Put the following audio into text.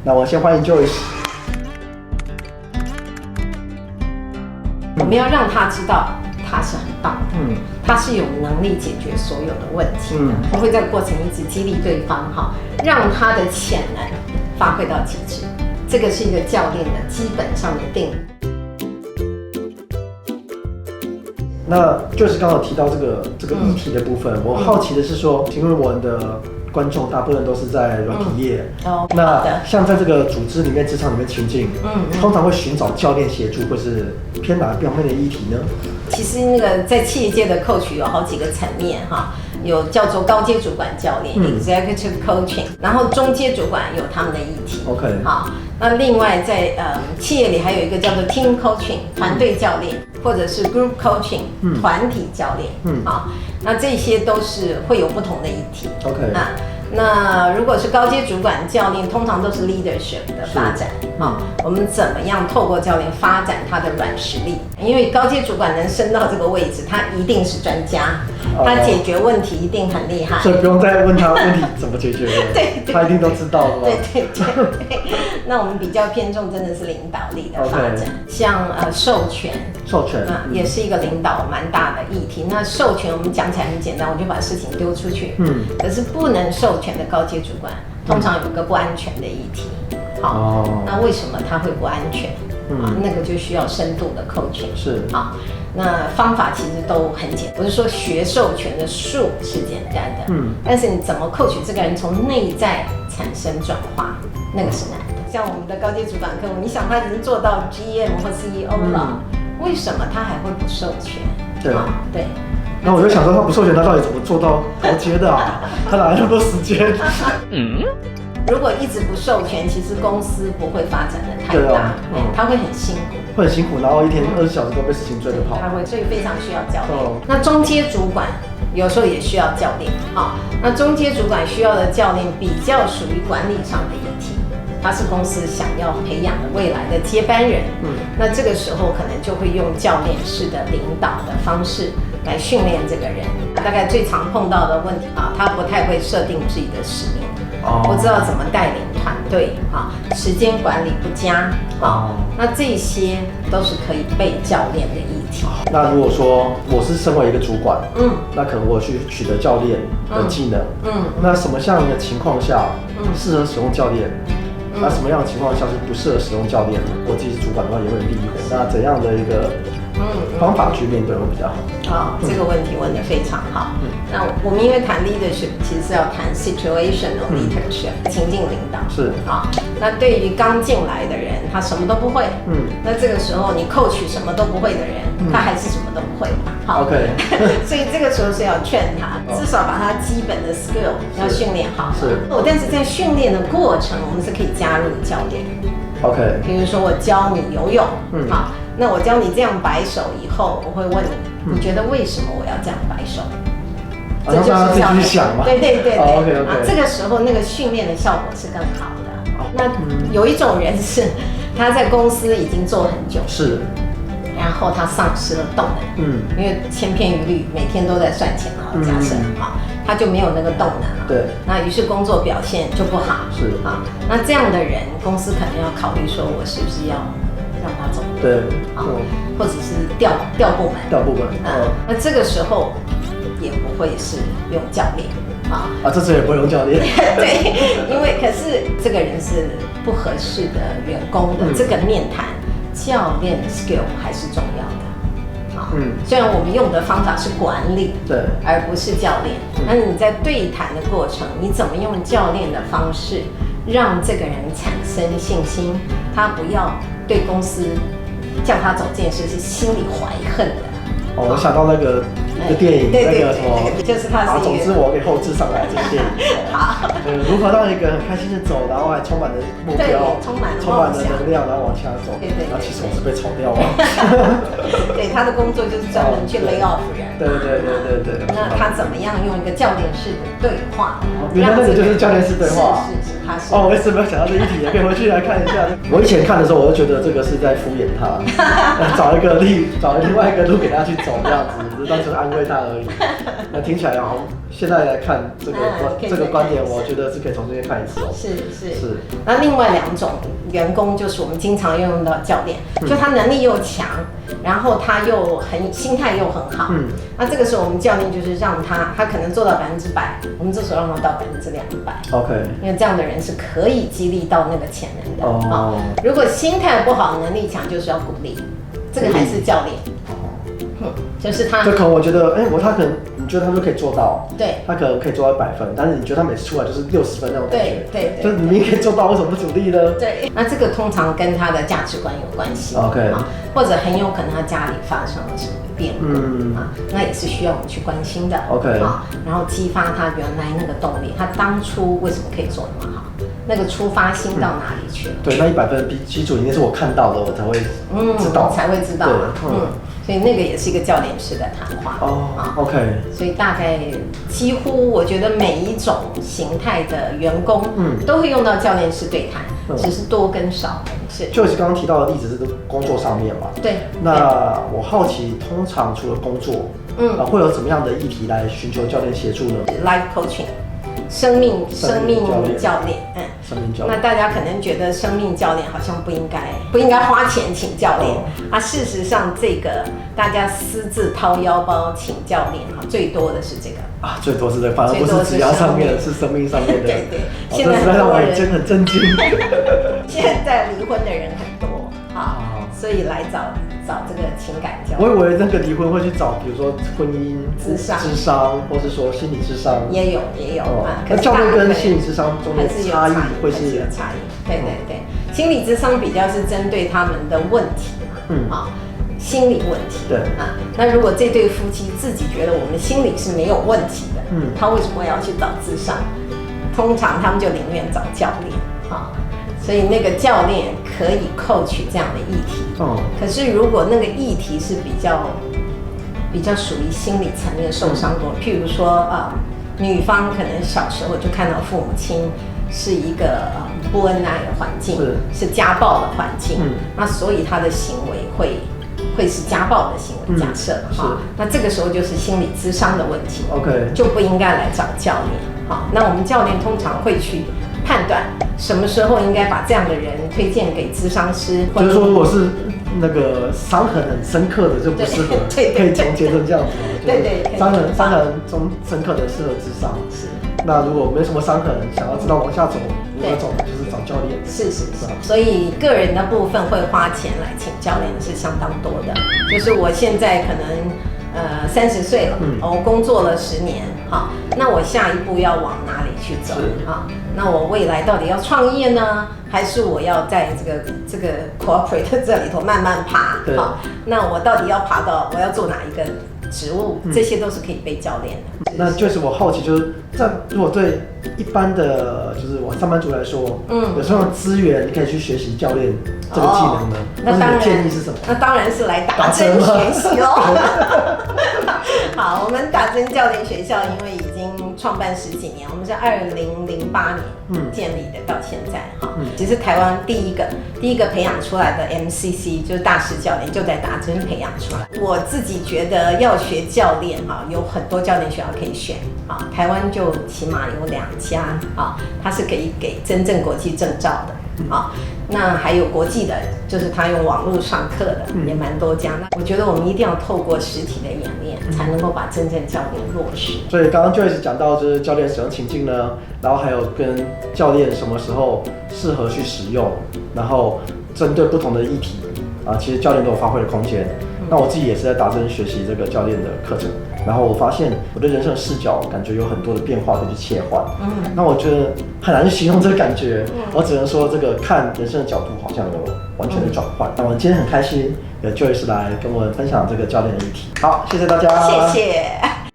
那我先欢迎 Joyce。我们要让他知道他是很棒的，他是有能力解决所有的问题的。我会在过程一直激励对方哈，让他的潜能发挥到极致。这个是一个教练的基本上的定义。那就是刚好提到这个议题的部分，我好奇的是说，因为我们的观众大部分都是在软体业，那像在这个组织里面、职场里面情境，通常会寻找教练协助，或是偏哪方面的议题呢？其实那个在企业界的 coach 有好几个层面哈，有叫做高阶主管教练 executive coaching， 然后中阶主管有他们的议题 ，OK， 好，那另外在企业里还有一个叫做 team coaching 团队教练，或者是 group coaching 团体教练，好，那这些都是会有不同的议题 ，OK，那如果是高阶主管教练，通常都是 leadership 的发展啊。我们怎么样透过教练发展他的软实力？因为高阶主管能升到这个位置，他一定是专家，他解决问题一定很厉害，所以不用再问他问题怎么解决了，对，他一定都知道了。对。那我们比较偏重真的是领导力的发展，像授权也是一个领导蛮大的议题。那授权我们讲起来很简单，我就把事情丢出去，可是不能授权的高阶主管，通常有个不安全的议题。好，那为什么他会不安全？那个就需要深度的 coaching。是啊，那方法其实都很简单，不是说学授权的术是简单的，但是你怎么 coach 这个人从内在产生转化，那个是难的。像我们的高阶主管客户，你想他已经做到 GM 或 CEO 了，为什么他还会不授权？对。那我就想说，他不授权，他到底怎么做到高阶的啊？他哪来那么多时间？如果一直不授权，其实公司不会发展的太大，他会很辛苦，然后一天24小时都被事情追着跑。他会，所以非常需要教练。那中阶主管有时候也需要教练啊。那中阶主管需要的教练比较属于管理上的议题，他是公司想要培养的未来的接班人。那这个时候可能就会用教练式的领导的方式来训练这个人。大概最常碰到的问题啊，他不太会设定自己的使命。不知道怎么带领团队啊，时间管理不佳啊，那这些都是可以被教练的议题。那如果说我是身为一个主管，那可能我去取得教练的技能，那什么样的情况下适合使用教练？那什么样的情况下是不适合使用教练？我自己是主管的话也会很避讳。那怎样的一个方法去面对会比较好？这个问题问得非常好。那我们因为谈 leadership， 其实是要谈 situational leadership， 情境领导。是啊，那对于刚进来的人，他什么都不会，那这个时候你 coach 什么都不会的人，他还是什么都不会嘛。好 ，OK， 所以这个时候是要劝他，至少把他基本的 skill 要训练好。但是在训练的过程，我们是可以加入教练。OK， 比如说我教你游泳，好，那我教你这样摆手以后，我会问你，你觉得为什么我要这样摆手？这就是要想嘛。对。OK， 这个时候那个训练的效果是更好的。那有一种人是他在公司已经做很久，然后他丧失了动能，因为千篇一律，每天都在算钱啊，假设他就没有那个动能了。对，那于是工作表现就不好。那这样的人，公司可能要考虑说，我是不是要让他走？对，或者是调部门。那这个时候也不会是用教练这次也不会用教练。对，因为可是这个人是不合适的员工的，这个面谈教练的 skill 还是重要的。虽然我们用的方法是管理，而不是教练。那你在对谈的过程，你怎么用教练的方式，让这个人产生信心？他不要对公司叫他走这件事是心里怀恨的。我想到那个电影，那个什么，就是他是总之我给后置上来这个电影。好，如何让一个很开心的走，然后还充满了目标，充满了能量，然后往前走。然后其实我是被炒掉了。对，他的工作就是专门去 lay off 人。对。那他怎么样用一个教练式的对话？原来那个就是教练式对话。是，他是。我一直没有想到这一题，也可以回去来看一下。我以前看的时候，我就觉得这个是在敷衍他，找另外一个路给他去走这样子，只是单纯安慰他而已。那听起来好像现在来看这个观点，我觉得是可以重新看一次哦。是。那另外2种员工就是我们经常用到教练，就他能力又强，然后他又心态又很好。那这个时候我们教练就是让他可能做到100%，我们这时候让他到200%。OK。因为这样的人是可以激励到那个潜能的。如果心态不好，能力强，就是要鼓励，这个还是教练。就是他，就可能我觉得，他可能你觉得他就可以做到，对，他可能可以做到100分，但是你觉得他每次出来就是60分那种感觉，对，就是你可以做到，为什么不鼓励呢？对，那这个通常跟他的价值观有关系 ，OK， 或者很有可能他家里发生了什么变故，那也是需要我们去关心的 ，OK， 然后激发他原来那个动力，他当初为什么可以做那么好？那个出发心到哪里去了？对，那100分基础一定是我看到的，我才会知道，才会知道。所以那个也是一个教练式的谈话。OK。所以大概几乎我觉得每一种形态的员工，都会用到教练式对谈，只是多跟少。是。就是刚刚提到的例子是工作上面嘛？对。那我好奇，通常除了工作，会有怎么样的议题来寻求教练协助呢 ？Life coaching。生命教练，生命教练。那大家可能觉得生命教练好像不应该花钱请教练事实上这个大家私自掏腰包请教练最多的是这个最多是这个，反而不是职业上面的，是生命上面的。对，现在很多人真的很震惊。现在离婚的人很多所以来找这个情感教练。我以为那个离婚会去找，比如说婚姻諮商，或是说心理諮商。也有那教练跟心理諮商中的差异会是有差异。对，心理諮商比较是针对他们的问题心理问题。对那如果这对夫妻自己觉得我们心理是没有问题的，他为什么要去找諮商？通常他们就宁愿找教练所以那个教练可以coach这样的议题。可是如果那个议题是比较属于心理层面受伤多，譬如说女方可能小时候就看到父母亲是一个不恩爱的环境，是家暴的环境，那所以他的行为会是家暴的行为，假设那这个时候就是心理諮商的问题 ，OK， 就不应该来找教练。那我们教练通常会去判断什么时候应该把这样的人推荐给諮商师。就是说，我是那个伤痕很深刻的就不适合，可以总结成这样子。对，伤痕中深刻的适合諮商。是。那如果没什么伤痕，想要知道往下走如何走，就是找教练。是。所以个人的部分会花钱来请教练是相当多的。就是我现在可能30岁了，我工作了10年，那我下一步要往哪里去走那我未来到底要创业呢，还是我要在这个 corporate 这里头慢慢爬？那我到底要爬到我要做哪一个职务？这些都是可以被教练的。那就是我好奇，就是如果对一般的就是我上班族来说，有什么资源你可以去学习教练这个技能呢？那当然，建议是什么？那当然是来打针学习喽。好，我们打针教练学校因为已经创办10几年，我们是2008年建立的，到现在其实台湾第一个培养出来的 MCC 就是大师教练，就在打针培养出来。我自己觉得要学教练有很多教练学校可以选台湾就起码有2家它是可以给真正国际证照的那还有国际的，就是他用网络上课的也蛮多家。那我觉得我们一定要透过实体的演练，才能够把真正教练落实。所以刚刚 Joyce 讲到就是教练使用情境呢，然后还有跟教练什么时候适合去使用，然后针对不同的议题其实教练都有发挥的空间。那我自己也是在打针学习这个教练的课程，然后我发现我对人生的视角感觉有很多的变化可以去切换。那我觉得很难去形容这个感觉，我只能说这个看人生的角度好像有完全的转换。那我们今天很开心有 Joyce 来跟我们分享这个教练的议题。好，谢谢大家，谢谢。